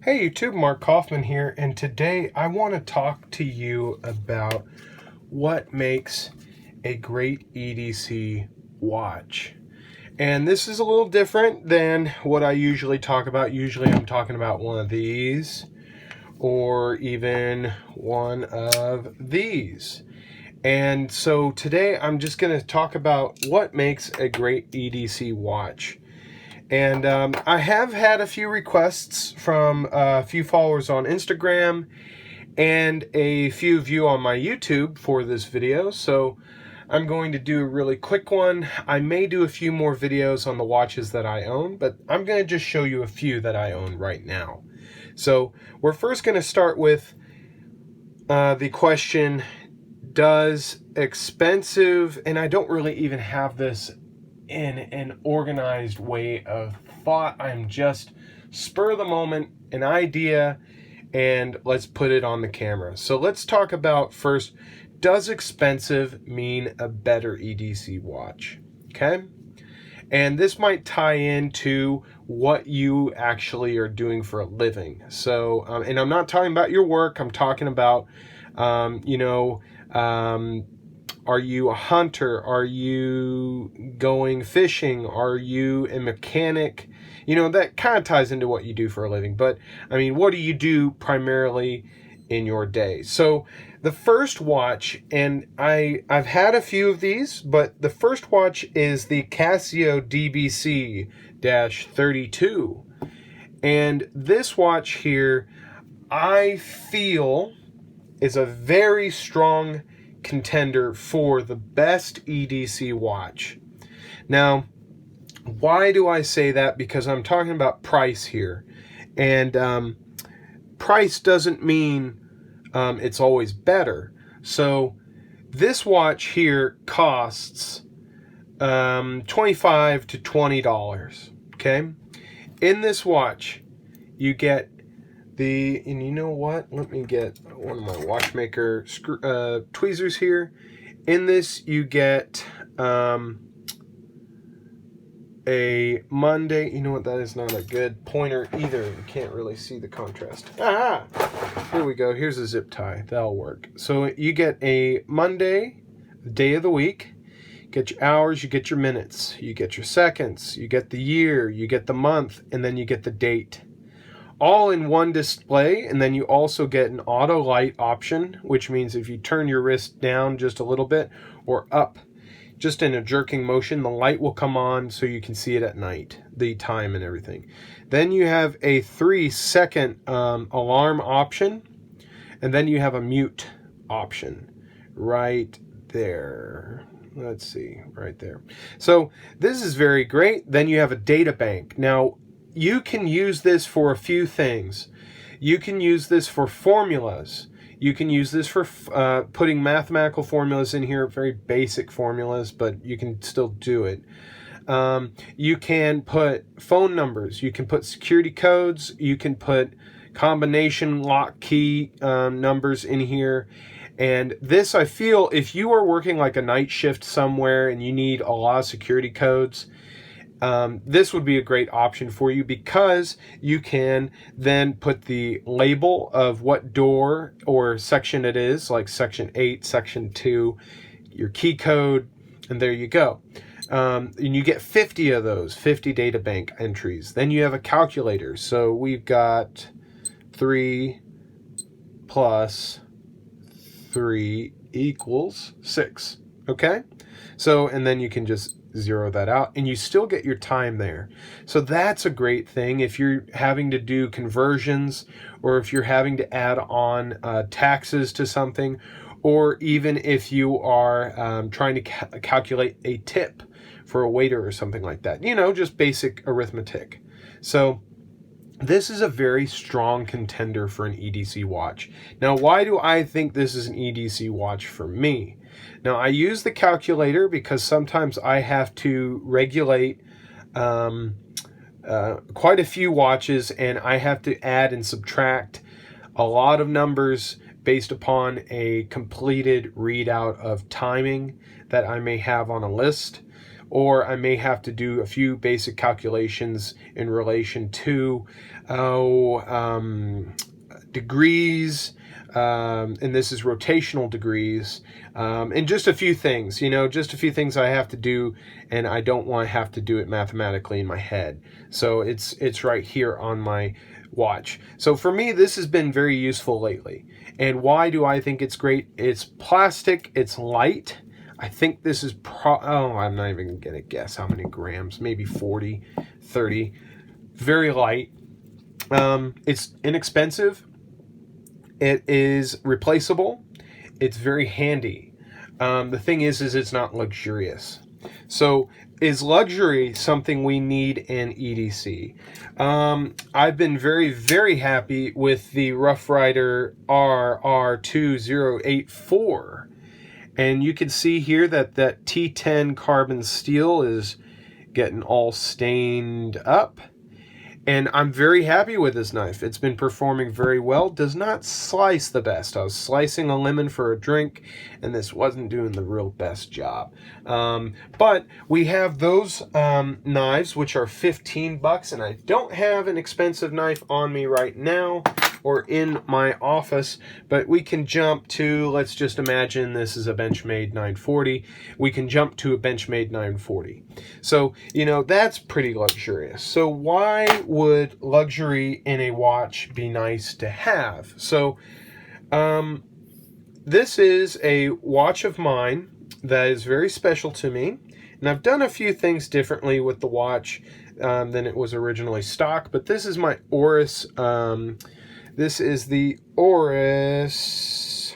Hey YouTube, Mark Kaufman here, and today I want to talk to you about what makes a great EDC watch. And this is a little different than what I usually talk about. Usually I'm talking about one of these or even one of these. And so today I'm just going to talk about what makes a great EDC watch. And I have had a few requests from a few followers on Instagram and a few of you on my YouTube for this video. So I'm going to do a really quick one. I may do a few more videos on the watches that I own, but I'm going to just show you a few that I own right now. So we're first going to start with the question, does expensive, and I don't really even have this in an organized way of thought. I'm just spur of the moment, an idea, and let's put it on the camera. So let's talk about first, does expensive mean a better EDC watch? Okay. And this might tie into what you actually are doing for a living. So, and I'm not talking about your work. I'm talking about, are you a hunter? Are you going fishing? Are you a mechanic? You know, that kind of ties into what you do for a living. But, I mean, what do you do primarily in your day? So the first watch, and I've had a few of these, but the first watch is the Casio DBC-32. And this watch here, I feel, is a very strong contender for the best EDC watch. Now, why do I say that? Because I'm talking about price here, and price doesn't mean it's always better. So this watch here costs $25 to $20. Okay, in this watch you get and you know what? Let me get one of my watchmaker tweezers here. In this, you get a Monday. You know what? That is not a good pointer either. You can't really see the contrast. Ah! Here we go. Here's a zip tie. That'll work. So you get a Monday, the day of the week. You get your hours, you get your minutes, you get your seconds, you get the year, you get the month, and then you get the date. All in one display, and then you also get an auto light option, which means if you turn your wrist down just a little bit or up, just in a jerking motion, the light will come on so you can see it at night, the time and everything. Then you have a 3-second alarm option, and then you have a mute option right there. Let's see, right there. So this is very great. Then you have a data bank. Now, you can use this for a few things. You can use this for formulas. You can use this for putting mathematical formulas in here, very basic formulas, but you can still do it. You can put phone numbers. You can put security codes. You can put combination lock key numbers in here. And this, I feel, if you are working like a night shift somewhere and you need a lot of security codes, this would be a great option for you, because you can then put the label of what door or section it is, like section 8, section 2, your key code, and there you go. And you get 50 of those, 50 data bank entries. Then you have a calculator. So we've got 3 plus 3 equals 6. Okay? So, and then you can just zero that out, and you still get your time there. So that's a great thing if you're having to do conversions, or if you're having to add on taxes to something, or even if you are trying to calculate a tip for a waiter or something like that. You know, just basic arithmetic. So this is a very strong contender for an EDC watch. Now, why do I think this is an EDC watch for me? Now, I use the calculator because sometimes I have to regulate quite a few watches, and I have to add and subtract a lot of numbers based upon a completed readout of timing that I may have on a list, or I may have to do a few basic calculations in relation to degrees, and this is rotational degrees, and just a few things, just a few things I have to do, and I don't want to have to do it mathematically in my head. So it's right here on my watch. So for me, this has been very useful lately. And why do I think it's great? It's plastic, it's light. I think this is I'm not even gonna guess how many grams, maybe 40, 30. Very light. It's inexpensive. It is replaceable. It's very handy. The thing is it's not luxurious. So is luxury something we need in EDC? I've been very, very happy with the Rough Rider RR2084. And you can see here that T10 carbon steel is getting all stained up. And I'm very happy with this knife. It's been performing very well. Does not slice the best. I was slicing a lemon for a drink, and this wasn't doing the real best job. But we have those knives, which are $15, and I don't have an expensive knife on me right now or in my office, but we can jump to, let's just imagine this is a Benchmade 940. We can jump to a Benchmade 940. So, that's pretty luxurious. So why would luxury in a watch be nice to have? So, this is a watch of mine that is very special to me. And I've done a few things differently with the watch than it was originally stock, but this is my Oris. This is the Oris.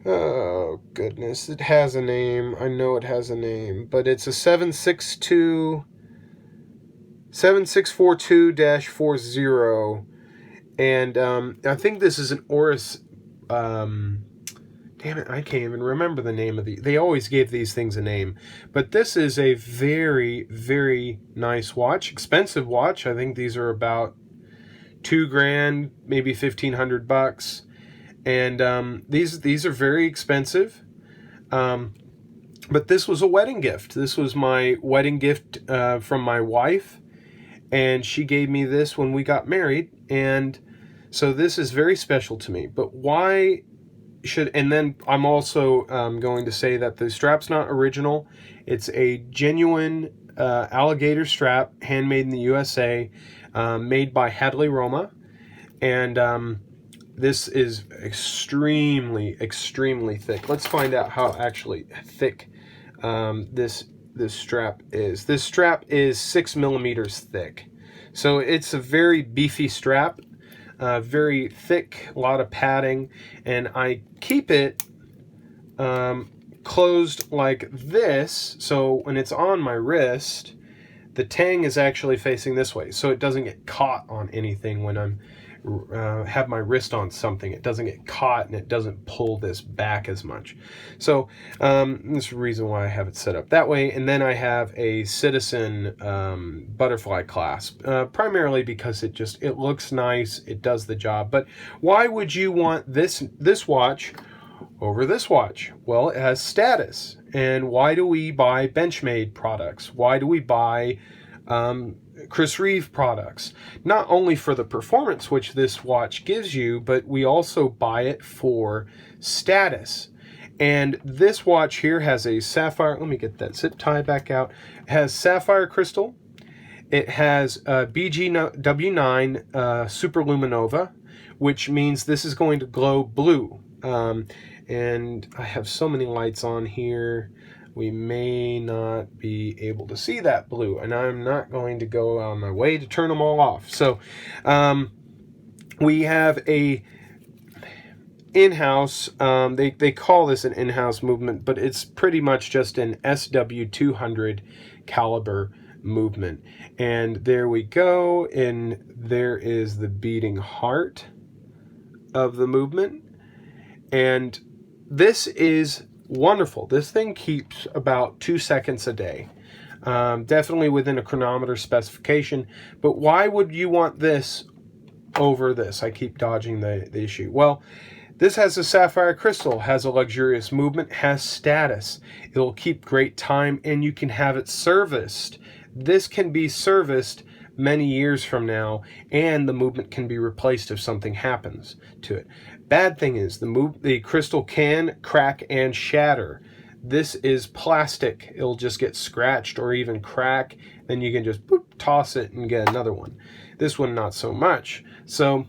Oh, goodness. It has a name. I know it has a name. But it's a 7642-40. And I think this is an Oris. Damn it, I can't even remember the name of They always gave these things a name. But this is a very, very nice watch. Expensive watch. I think these are about $2,000, maybe $1,500, and these are very expensive. But this was a wedding gift. This was my wedding gift from my wife, and she gave me this when we got married, and so this is very special to me. But why should? And then I'm also going to say that the strap's not original. It's a genuine alligator strap, handmade in the USA. Made by Hadley Roma, and this is extremely, extremely thick. Let's find out how actually thick this strap is. This strap is 6 millimeters thick, so it's a very beefy strap, very thick, a lot of padding, and I keep it closed like this, so when it's on my wrist, the tang is actually facing this way, so it doesn't get caught on anything when I'm have my wrist on something. It doesn't get caught, and it doesn't pull this back as much. So this is the reason why I have it set up that way. And then I have a Citizen butterfly clasp, primarily because it looks nice, it does the job. But why would you want this watch over this watch? Well, it has status. And why do we buy Benchmade products? Why do we buy Chris Reeve products? Not only for the performance which this watch gives you, but we also buy it for status. And this watch here has a sapphire, let me get that zip tie back out. It has sapphire crystal. It has BGW9 Superluminova, which means this is going to glow blue. And I have so many lights on here, we may not be able to see that blue, and I'm not going to go on my way to turn them all off. So we have a in-house, they call this an in-house movement, but it's pretty much just an SW200 caliber movement. And there we go, and there is the beating heart of the movement. And this is wonderful. This thing keeps about 2 seconds a day. Definitely within a chronometer specification. But why would you want this over this? I keep dodging the issue. Well, This has a sapphire crystal, has a luxurious movement, has status. It'll keep great time, and you can have it serviced. This can be serviced many years from now, and the movement can be replaced if something happens to it. Bad thing is the crystal can crack and shatter. This is plastic. It'll just get scratched or even crack. Then you can just boop, toss it and get another one. This one, not so much. So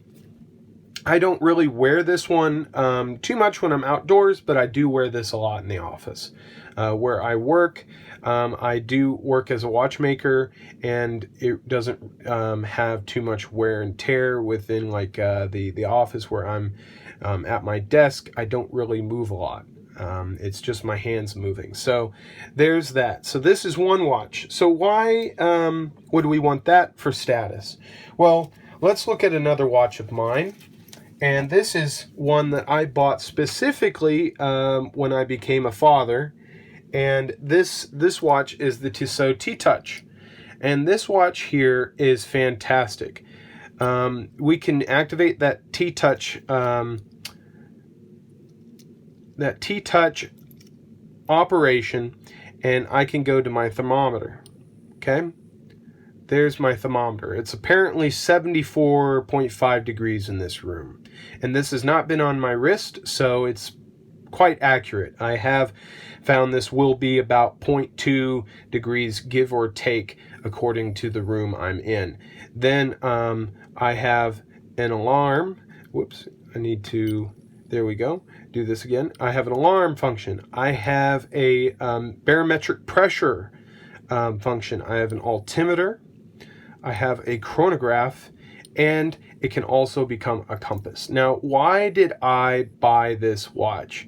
I don't really wear this one too much when I'm outdoors, but I do wear this a lot in the office. Where I work, I do work as a watchmaker, and it doesn't have too much wear and tear within like the office where I'm at my desk. I don't really move a lot. It's just my hands moving. So there's that. So this is one watch. So why would we want that for status? Well, let's look at another watch of mine. And this is one that I bought specifically when I became a father. And this watch is the Tissot T-Touch. And this watch here is fantastic. We can activate that T-Touch operation, and I can go to my thermometer. Okay? There's my thermometer. It's apparently 74.5 degrees in this room. And this has not been on my wrist, so it's quite accurate. I have found this will be about 0.2 degrees, give or take, according to the room I'm in. Then I have an alarm. Whoops, I need to, there we go, do this again. I have an alarm function. I have a barometric pressure function. I have an altimeter. I have a chronograph, and it can also become a compass. Now, why did I buy this watch?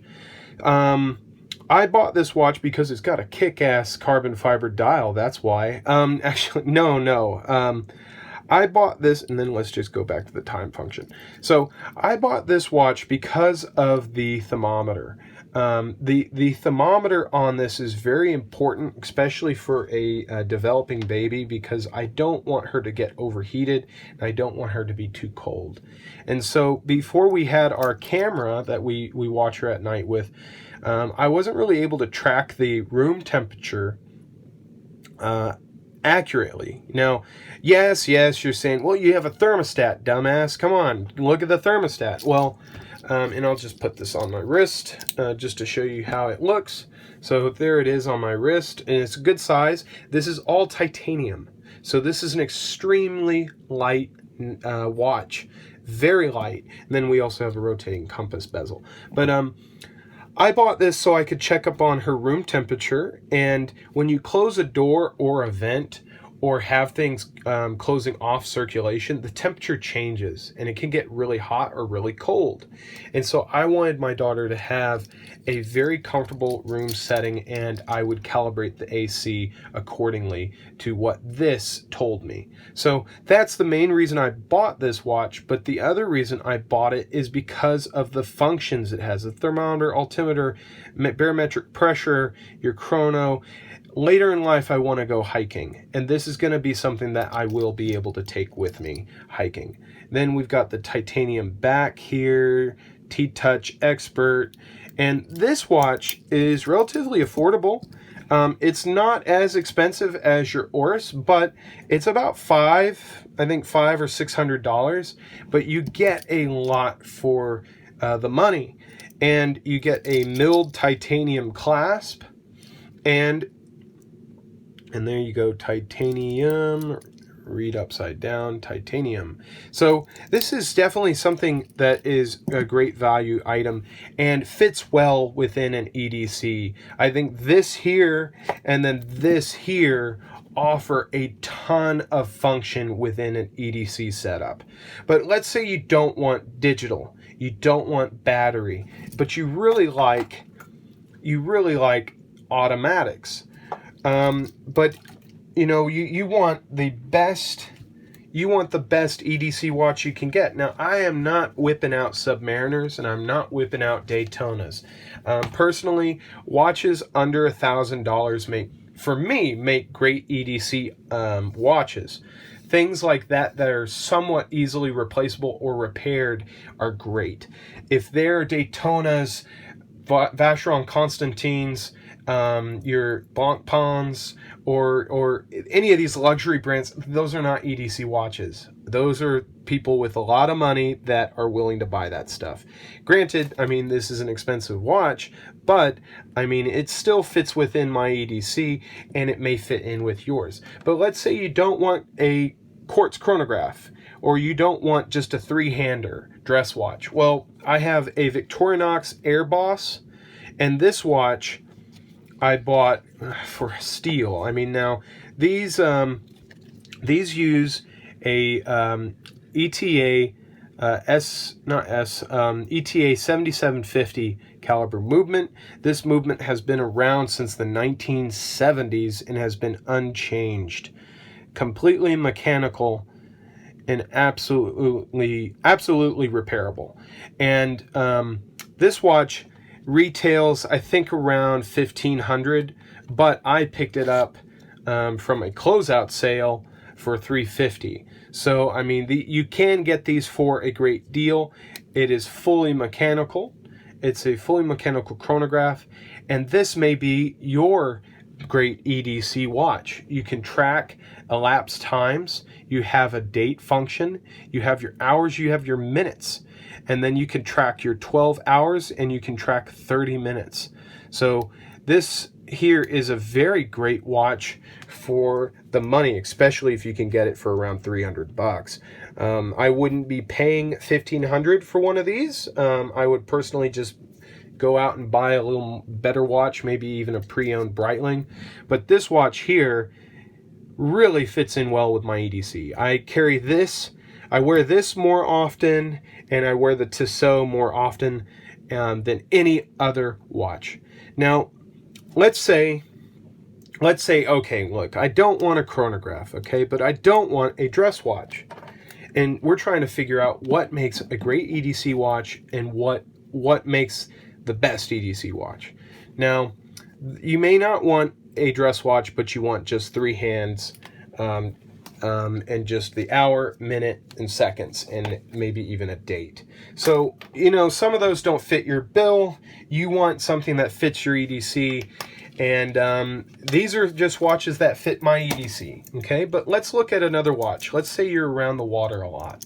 I bought this watch because it's got a kick-ass carbon fiber dial. That's why. Actually, no. I bought this, and then let's just go back to the time function. So I bought this watch because of the thermometer. The thermometer on this is very important, especially for a developing baby, because I don't want her to get overheated, and I don't want her to be too cold. And so before we had our camera that we watch her at night with, I wasn't really able to track the room temperature accurately. Now, yes, you're saying, well, you have a thermostat, dumbass. Come on, look at the thermostat. Well, and I'll just put this on my wrist just to show you how it looks. So there it is on my wrist, and it's a good size. This is all titanium. So this is an extremely light watch, very light. And then we also have a rotating compass bezel. But I bought this so I could check up on her room temperature, and when you close a door or a vent or have things closing off circulation, the temperature changes, and it can get really hot or really cold. And so I wanted my daughter to have a very comfortable room setting, and I would calibrate the AC accordingly to what this told me. So that's the main reason I bought this watch, but the other reason I bought it is because of the functions it has. The thermometer, altimeter, barometric pressure, your chrono. Later in life, I want to go hiking, and this is going to be something that I will be able to take with me hiking. Then we've got the titanium back here, T-Touch Expert, and this watch is relatively affordable. It's not as expensive as your Oris, but it's about $500 or $600, but you get a lot for the money, and you get a milled titanium clasp, and there you go, titanium, read upside down, titanium. So this is definitely something that is a great value item and fits well within an EDC. I think this here and then this here offer a ton of function within an EDC setup. But let's say you don't want digital, you don't want battery, but you really like automatics. But you know, you want the best EDC watch you can get. Now, I am not whipping out Submariners, and I'm not whipping out Daytonas. Personally, watches under $1,000 make great EDC watches. things like that that are somewhat easily replaceable or repaired are great. If they're Daytonas, Vacheron Constantines, your Blancpains, or any of these luxury brands, those are not EDC watches. Those are people with a lot of money that are willing to buy that stuff. Granted, I mean, this is an expensive watch, but I mean, it still fits within my EDC, and it may fit in with yours. But let's say you don't want a quartz chronograph, or you don't want just a three-hander dress watch. Well, I have a Victorinox Air Boss, and this watch I bought for steel. I mean, now these use a ETA ETA 7750 caliber movement. This movement has been around since the 1970s and has been unchanged. Completely mechanical and absolutely repairable. And this watch retails, I think, around $1,500, but I picked it up from a closeout sale for $350. So I mean, you can get these for a great deal. It is fully mechanical. It's a fully mechanical chronograph, and this may be your great EDC watch. You can track elapsed times, you have a date function, you have your hours, you have your minutes, and then you can track your 12 hours and you can track 30 minutes. So this here is a very great watch for the money, especially if you can get it for around $300. I wouldn't be paying $1,500 for one of these. I would personally just go out and buy a little better watch, maybe even a pre-owned Breitling. But this watch here really fits in well with my EDC. I carry this, I wear this more often, and I wear the Tissot more often than any other watch. Now, let's say, okay, look, I don't want a chronograph, okay, but I don't want a dress watch. And we're trying to figure out what makes a great EDC watch and what makes the best EDC watch. Now, you may not want a dress watch, but you want just three hands and just the hour, minute, and seconds, and maybe even a date. So, you know, some of those don't fit your bill. You want something that fits your EDC, and these are just watches that fit my EDC, okay? But let's look at another watch. Let's say you're around the water a lot.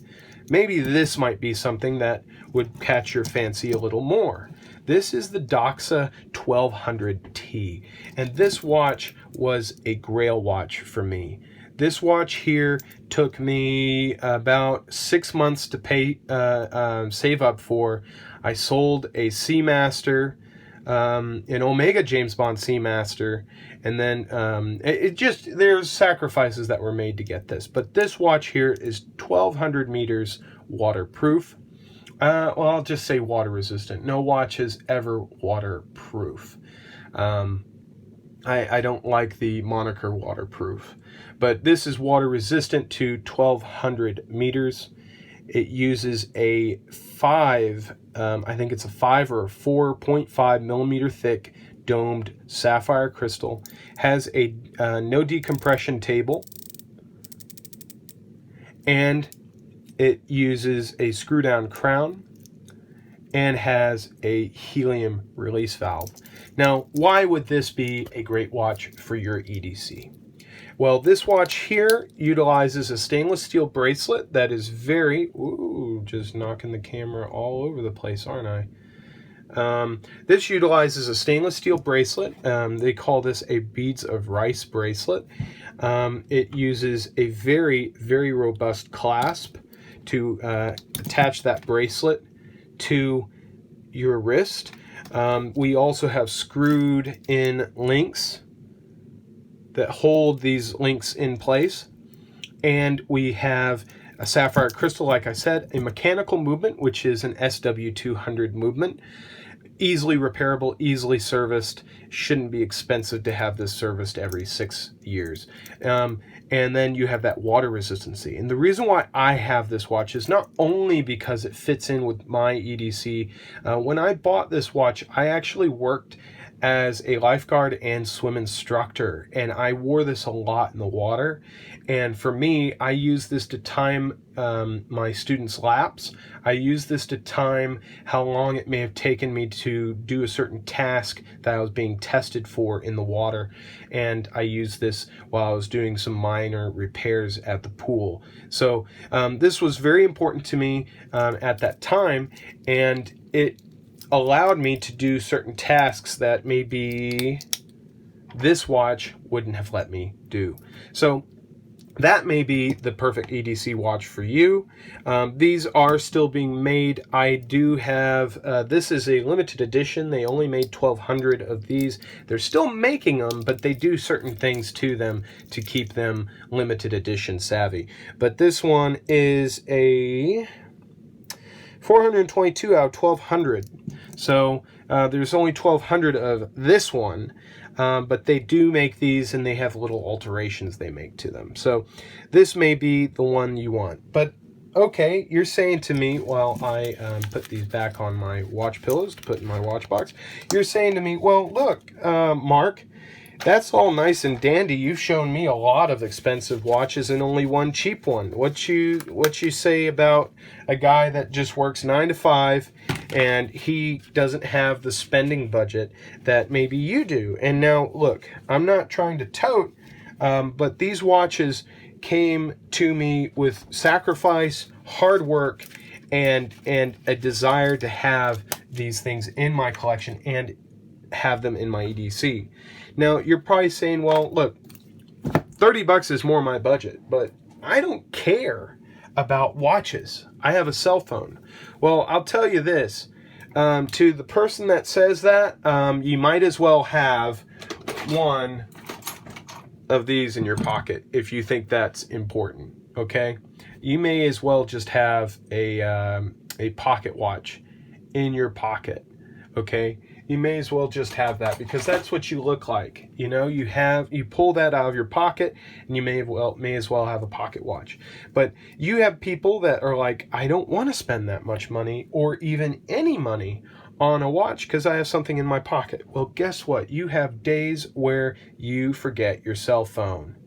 Maybe this might be something that would catch your fancy a little more. This is the Doxa 1200T, and this watch was a grail watch for me. This watch here took me about 6 months to save up for. I sold a Seamaster, an Omega James Bond Seamaster, and then there's sacrifices that were made to get this. But this watch here is 1200 meters waterproof. Well, I'll just say water resistant. No watch is ever waterproof. I don't like the moniker waterproof, but this is water resistant to 1200 meters. It uses a I think it's a 5 or a 4.5 millimeter thick domed sapphire crystal. Has a no decompression table, and it uses a screw down crown and has a helium release valve. Now, why would this be a great watch for your EDC? Well, this watch here utilizes a stainless steel bracelet that is just knocking the camera all over the place, aren't I? This utilizes a stainless steel bracelet. They call this a beads of rice bracelet. It uses a very, very robust clasp to attach that bracelet to your wrist. We also have screwed in links that hold these links in place, and we have a sapphire crystal, like I said, a mechanical movement, which is an SW200 movement. Easily repairable, easily serviced. Shouldn't be expensive to have this serviced every 6 years. And then you have that water resistancy. And the reason why I have this watch is not only because it fits in with my EDC. When I bought this watch, I actually worked as a lifeguard and swim instructor, and I wore this a lot in the water. And for me, I use this to time my students' laps. I use this to time how long it may have taken me to do a certain task that I was being tested for in the water. And I used this while I was doing some minor repairs at the pool. So this was very important to me at that time, and it allowed me to do certain tasks that maybe this watch wouldn't have let me do. So that may be the perfect EDC watch for you. These are still being made. I do have, this is a limited edition. They only made 1,200 of these. They're still making them, but they do certain things to them to keep them limited edition savvy. But this one is a 422 out of 1,200. So there's only 1,200 of this one. But they do make these, and they have little alterations they make to them. So this may be the one you want. But okay, you're saying to me, while I put these back on my watch pillows to put in my watch box, you're saying to me, well, look, Mark, that's all nice and dandy. You've shown me a lot of expensive watches and only one cheap one. What you say about a guy that just works 9 to 5 and he doesn't have the spending budget that maybe you do? And now, look, I'm not trying to tote, but these watches came to me with sacrifice, hard work, and a desire to have these things in my collection and have them in my EDC. Now, you're probably saying, well, look, $30 is more my budget, but I don't care about watches. I have a cell phone. Well, I'll tell you this, to the person that says that, you might as well have one of these in your pocket if you think that's important, okay? You may as well just have a pocket watch in your pocket, okay? You may as well just have that, because that's what you look like. You know, you pull that out of your pocket and you may as well have a pocket watch. But you have people that are like, I don't want to spend that much money or even any money on a watch because I have something in my pocket. Well, guess what? You have days where you forget your cell phone.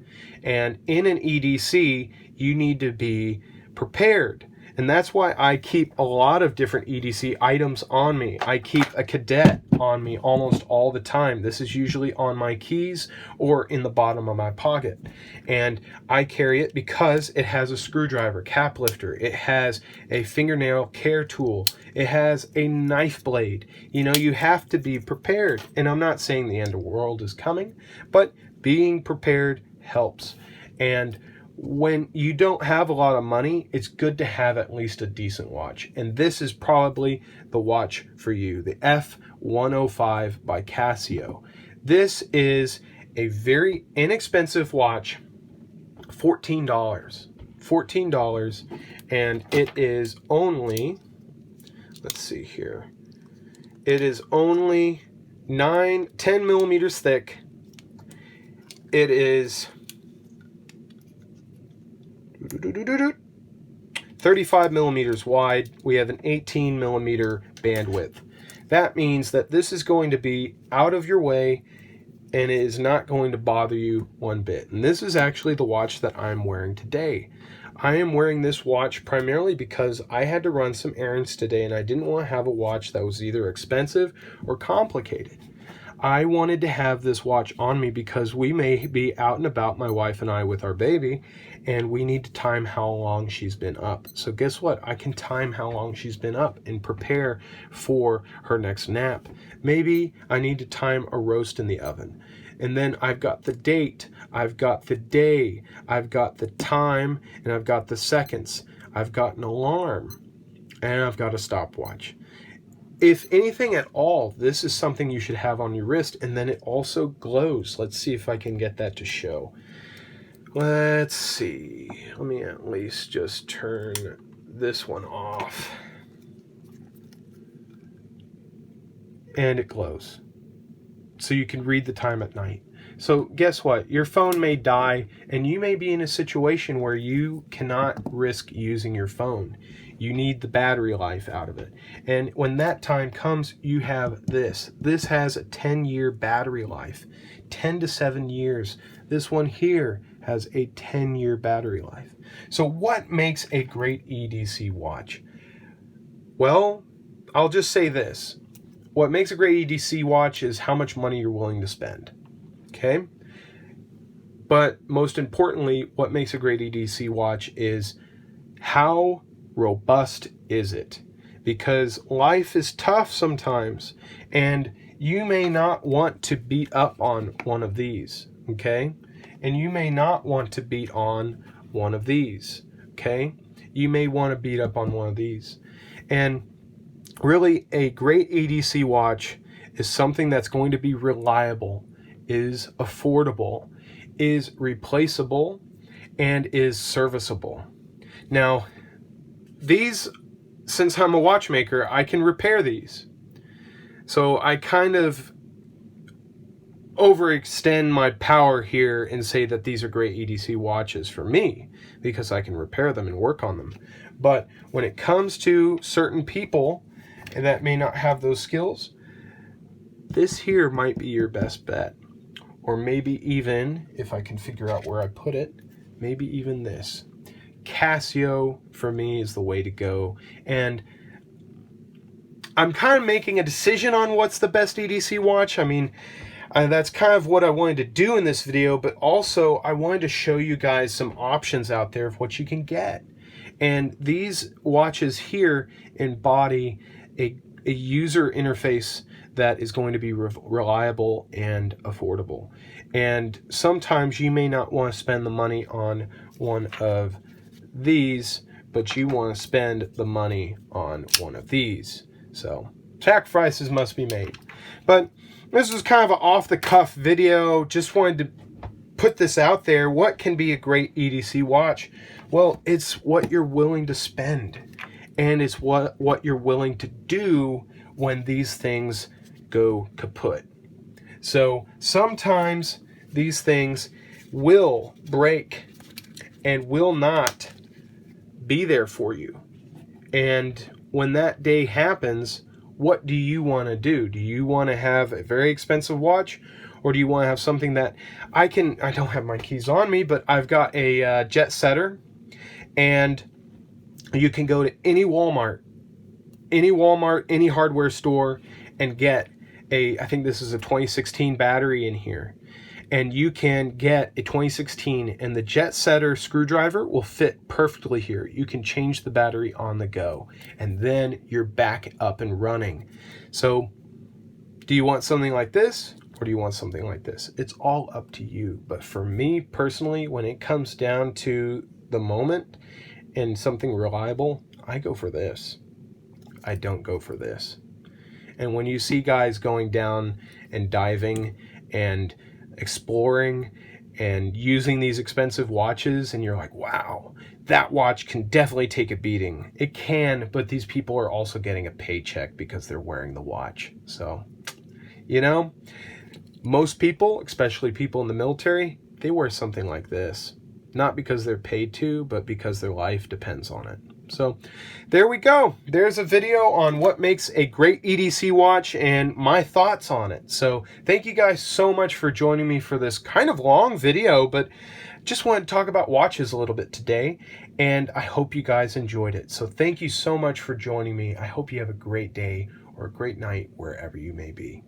And in an EDC, you need to be prepared. And that's why I keep a lot of different EDC items on me. I keep a cadet on me almost all the time. This is usually on my keys or in the bottom of my pocket. And I carry it because it has a screwdriver, cap lifter. It has a fingernail care tool. It has a knife blade. You know, you have to be prepared. And I'm not saying the end of the world is coming, but being prepared helps. And when you don't have a lot of money, it's good to have at least a decent watch. And this is probably the watch for you, the F105 by Casio. This is a very inexpensive watch, $14. $14, and it is only, let's see here, it is only 10 millimeters thick. It is 35 millimeters wide. We have an 18 millimeter bandwidth. That means that this is going to be out of your way and it is not going to bother you one bit. And this is actually the watch that I'm wearing today. I am wearing this watch primarily because I had to run some errands today and I didn't want to have a watch that was either expensive or complicated. I wanted to have this watch on me because we may be out and about, my wife and I, with our baby, and we need to time how long she's been up. So guess what? I can time how long she's been up and prepare for her next nap. Maybe I need to time a roast in the oven. And then I've got the date, I've got the day, I've got the time, and I've got the seconds. I've got an alarm, and I've got a stopwatch. If anything at all, this is something you should have on your wrist, and then it also glows. Let's see if I can get that to show. Let's see. Let me at least just turn this one off. And it glows. So you can read the time at night. So guess what? Your phone may die, and you may be in a situation where you cannot risk using your phone. You need the battery life out of it. And when that time comes, you have this. This has a 10-year battery life, 10 to 7 years. This one here has a 10-year battery life. So what makes a great EDC watch? Well, I'll just say this. What makes a great EDC watch is how much money you're willing to spend. Okay? But most importantly, what makes a great EDC watch is how robust is it? Because life is tough sometimes, and you may not want to beat up on one of these, okay? And you may not want to beat on one of these, okay? You may want to beat up on one of these. And really, a great EDC watch is something that's going to be reliable, is affordable, is replaceable, and is serviceable. Now, these, since I'm a watchmaker, I can repair these. So I kind of overextend my power here and say that these are great EDC watches for me because I can repair them and work on them. But when it comes to certain people that may not have those skills, this here might be your best bet. Or maybe even, if I can figure out where I put it, maybe even this. Casio, for me, is the way to go. And I'm kind of making a decision on what's the best EDC watch. I mean, that's kind of what I wanted to do in this video, but also I wanted to show you guys some options out there of what you can get. And these watches here embody a user interface that is going to be reliable and affordable. And sometimes you may not want to spend the money on one of these, but you want to spend the money on one of these. So sacrifices must be made. But this was kind of an off-the-cuff video. Just wanted to put this out there. What can be a great EDC watch? Well, it's what you're willing to spend, and it's what you're willing to do when these things go kaput. So sometimes these things will break and will not be there for you. And when that day happens, what do you want to do? Do you want to have a very expensive watch, or do you want to have something that I don't have my keys on me, but I've got a jet setter, and you can go to any Walmart, any hardware store, and get I think this is a 2016 battery in here. And you can get a 2016, and the jet setter screwdriver will fit perfectly here. You can change the battery on the go, and then you're back up and running. So do you want something like this, or do you want something like this? It's all up to you. But for me personally, when it comes down to the moment and something reliable, I go for this. I don't go for this. And when you see guys going down and diving and exploring and using these expensive watches, and you're like, wow, that watch can definitely take a beating. It can, but these people are also getting a paycheck because they're wearing the watch. So, you know, most people, especially people in the military, they wear something like this. Not because they're paid to, but because their life depends on it. So there we go. There's a video on what makes a great EDC watch and my thoughts on it. So thank you guys so much for joining me for this kind of long video, but just wanted to talk about watches a little bit today, and I hope you guys enjoyed it. So thank you so much for joining me. I hope you have a great day or a great night wherever you may be.